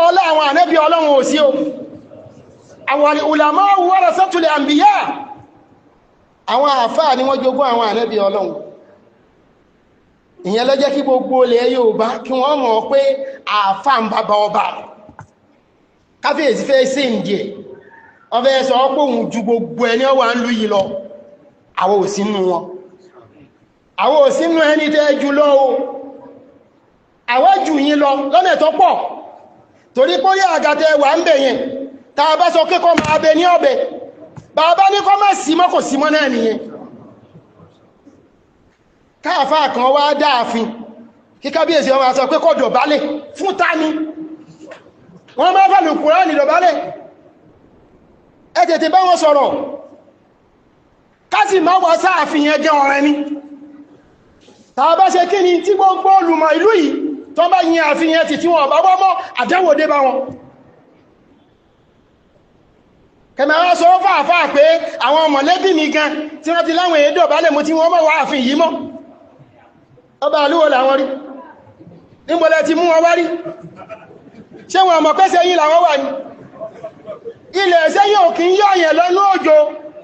ọlá àwọn ànábì Ọlọ́run ò sí o àwọn ulama warasatul anbiya àwọn àfáà ni wọ́n jogún àwọn ànábì Ọlọ́run ìyẹn ló jẹ́ kí gbogbo ilẹ̀ Yorùbá kí wọ́n mọ̀ pé àfáà ń bàbá ọba káfíèsí fẹ́ sí ìdíẹ̀ ọfẹ́ sọ pé òun ju gbogbo ẹni ọwà ń lú yìí lọ àwọn òsínú wọn àwọn òsínú ẹni tẹ́ jù lọ o àwọn jù yín lọ lọ́nà tó pọ̀ torí pé yà àgàtẹ̀ wà ń bẹ̀ yẹn tá a bá sọ pé kọ́ máa bẹ ní ọbẹ̀ bàbá ní kọ́ máa sí mọ́ kò sí mọ́ náà nìyẹn káàfà kan wá dáàfin kí kábíyèsí ọmọ sọ pé kọ́ dọ̀bálẹ̀ fún tani wọ́n máa fà lùkùránì dọ̀bálẹ̀ ẹ tètè bá wọn sọ̀rọ̀ kásì máa wà sáàfihàn gẹ ọ̀rẹ́ ni tàà bá ṣe kí ni tí gbogbo olùmọ̀ ìlú yìí tó bá yin àfihàn ti tí wọ́n bá wọ́n mọ́ àdẹ́wòdé bá wọn kẹmẹ̀ wọ́n sọ fàáfàá pé àwọn mọ̀lẹ́bí mi gan tí wọ́n ti láwọn èdè ọ̀bálẹ̀ mú tí wọ́n mọ́ wà àfihàn yìí mọ́ ọba àlúwò làwọn rí nígbọ́lẹ̀ ti mú wọn wá rí ṣé wọn mọ̀ pẹ́sẹ̀ yìí làwọn wà ní ilẹ̀ ẹ̀ṣẹ́ yóò kí ń yọ́ yẹn lọ́nú òjò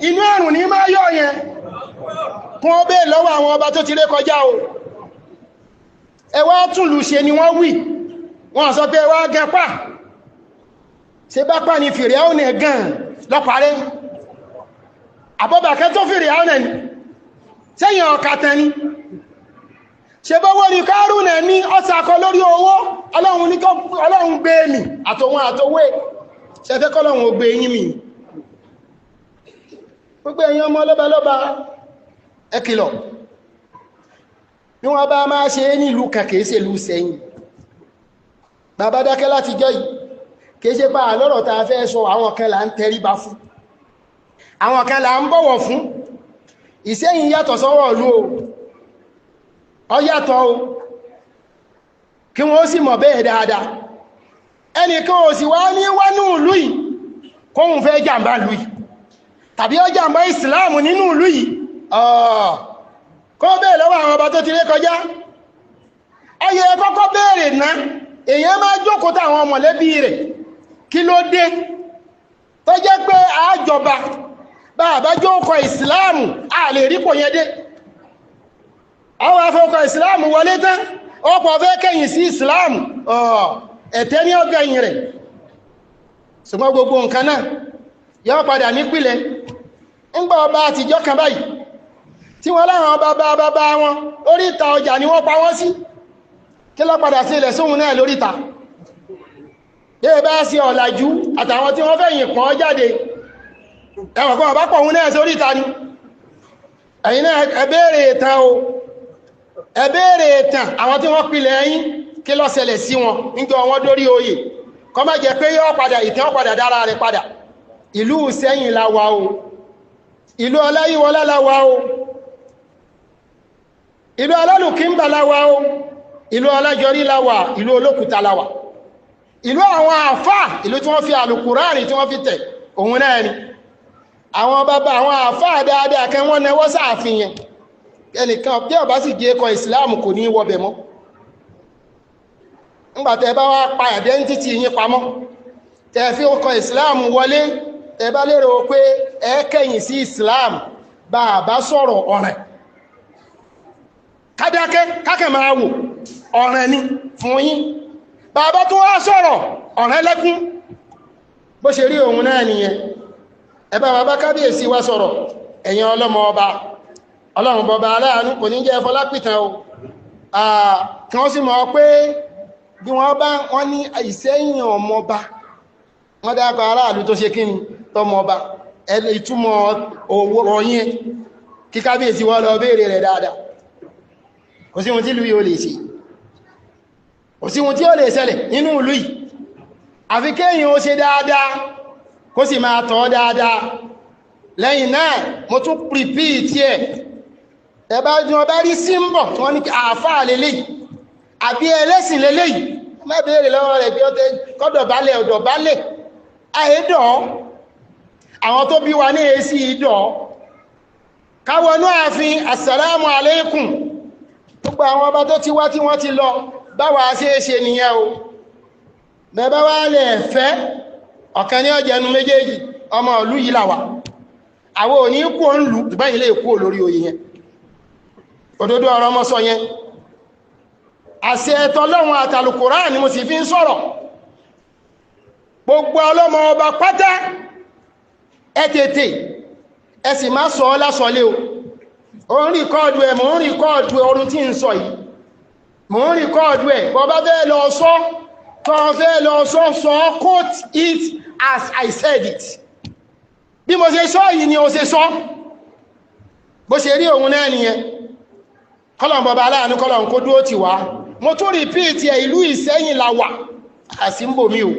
inú ẹ̀rùn ní máa yọ́ yẹn kún ó bèè lọ́wọ́ àwọn ọba tó ti ré kọjá o ẹwà túnlù ṣe ni wọ́n wí wọ́n sọ pé ẹwà gẹpà ṣe bá pà ní fìrì àwọn ẹ̀gàn lọ́pàárẹ́ àbọ́bàkẹ́ tó fìrì àwọn ẹni sẹ́yìn ọ̀kàtẹ́ ni ṣe bọ́wọ́ ni Kárúnà ní ọ́sàkọ lórí owó Ọlọ́run gbé mi àtòwọn àtòwé ṣẹfẹ́ kọ́lọ̀wọ̀n ògbé yín mi gbogbo èèyàn ọmọ lọ́balọ́ba ẹ kìlọ̀ ní wọ́n bá máa ṣe ní ìlú kan kìí ṣe ìlú sẹ́yìn bàbá dákẹ́ láti jọ yìí kìí ṣe pa àlọ́rọ̀ ta fẹ́ sọ àwọn kan là ń tẹríba fún àwọn kan là ń bọ̀wọ̀ fún Ìṣẹ́yìn yàtọ̀ sọ́wọ́ ìlú ọ yàtọ̀ o kí wọ́n sì mọ̀ bẹ́ẹ̀ dáadáa ẹnìkan ò sì wá ní wánú ìlú yìí kóhun fẹ́ jàmbá ìlú yìí tàbí ó jàmbá ìsìláàmù nínú ìlú yìí kó bẹ́ẹ̀ lọ́wọ́ àwọn ọba tó ti ré kọjá ọyẹ kọ́kọ́ bẹ́ẹ̀rẹ̀ ná èyàn máa jókòó táwọn mọ̀lẹ́bí rẹ̀ kí ló dé tó jẹ́ pé àjọba bá àbájọ́ ọkọ̀ ìsìláàmù a lè rí kò yẹn dé àwọn afọ́kọ̀ ìsìláàmù wọlé tán ọ̀pọ̀ fẹ́ kẹ́yìn sí ìsìláàmù ẹ̀tẹ́ ní ọgbẹ̀yìn rẹ̀ ṣùgbọ́n gbogbo nǹkan náà yọ́ padà nípìlẹ̀ ńgbà ọba àtijọ́ kan báyìí tí wọ́n láwọn bàbá wọn oríta ọjà ni wọ́n pa wọ́n sí kí ló padà sí ilẹ̀ sóhun náà lóríta yẹ́ bá sí ọ̀làjú àtàwọn tí wọ́n fẹ̀yìn pọ́n jáde ẹwọ̀n kan ọba pọ̀hún náà sóríta ni ẹ̀yin náà ẹ béèrè ìtàn o ẹ béèrè ìtàn àwọn tí wọ́n pilẹ̀ ẹ̀yìn kí ló ṣẹlẹ̀ sí wọn níjọ wọn dórí oyè kọ́ má jẹ́ pé yọ́ padà ìtàn padà dára rẹ̀ padà ìlú Ìṣẹ́yìn la wà o ìlú Ọláyíwọlá la wà o ìlú Alálùkímbà la wà o ìlú Ọlájọrí la wà ìlú Olókùta la wà ìlú àwọn àfáà ìlú tí wọ́n fi àlùkùránì tí wọ́n fi tẹ̀ òun náà ni àwọn bàbá àwọn àfáà dáadáa kẹ́ wọ́n nẹwọ́ sáàfihàn ẹnìkan bí ọba sì jẹ́ ẹkọ ìsìláàmù kò ní wọbẹ̀ mọ́ ńgbàtẹ̀ bá wá pa identity yín pamọ́ tẹ́ fi ọkọ̀ ìsìláàmù wọlé tẹ́ bá lérò pé ẹ kẹ́yìn sí ìsìláàmù bá sọ̀rọ̀ ọ̀rẹ́ kádákẹ́ kákẹ́ máa wò ọ̀rẹ́ ni fún yín bàbá tó wá sọ̀rọ̀ ọ̀rẹ́ lẹ́kún bó ṣe rí òun náà nìyẹn ẹ bá bàbá kábíyèsí wá sọ̀rọ̀ ẹ̀yin ọlọ́mọ ọba ọlọ́run bọba aláàánú kò ní jẹ́ ẹfọlápìtàn o kí wọ́n sì mọ̀ pé bí wọ́n bá wọ́n ní Ìṣẹ́yìn ọmọba wọ́n dákọ̀ aráàlú tó ṣe kí ni tọmọba ìtumọ̀ owó yẹn kí kábíyèsí wọ́n lọ béèrè rẹ̀ dáadáa kò sí ohun tí ìlú yìí ó lè ṣe kò sí ohun tí ó lè ṣẹlẹ̀ nínú ìlú yìí àfi kéèyàn ó ṣe dáadáa kó sì máa tọ́ dáadáa lẹ́yìn náà mo tún pìpìtì ẹ̀ ẹ̀bá jí wọ́n bá rí símbọ̀ tí wọ́n ní àáfáà lélẹ́yìí àbí ẹlẹ́sìn lélẹ́yìí má béèrè lọ́wọ́ rẹ̀ bí ó tẹ́ kọ́dọ̀bálẹ̀ ọ̀dọ̀bálẹ̀ àìdọ̀ àwọn tó bí wa ní èsì ìdọ̀ káwọnú ààfin assalamu alaikum gbogbo àwọn ọba tó ti wá tí wọ́n ti lọ báwa ṣe é ṣe nìyẹn o bẹ́bá wá lè fẹ́ ọ̀kan ní ọjẹ́nu méjèèjì ọmọ ìlú yìí làwà àwọn òní kú o ń lù ìbáyìí lè kú olórí oyè yẹn òdodo ọ̀rọ̀ mọ́ sọ yẹn àṣẹ ẹ̀tọ́ lọ́wọ́n àtàlùkùránì ni mo sì fi ń sọ̀rọ̀ gbogbo ọlọ́mọ ọba pátá ẹ tètè ẹ sì má sọ ọ́ lásọlé o ń rìkọ́ọ̀dù ẹ̀ mò ń rìkọ́ọ̀dù orun tí ń sọ yìí mò ń rìkọ́ọ̀dù ẹ̀ bọ́bá fẹ́ lọ sọ tó fẹ́ lọ sọ quote it as I said it bí mo ṣe sọ yìí ni o ṣe sọ bó ṣe rí òun náà nìyẹn kọ́lọ̀n bọba aláàánú kọ́lọ̀n kó dúró tì wá mo tún rìpíìtì ẹ̀ ìlú Ìṣẹ́yìn la wà àsìmbòmí o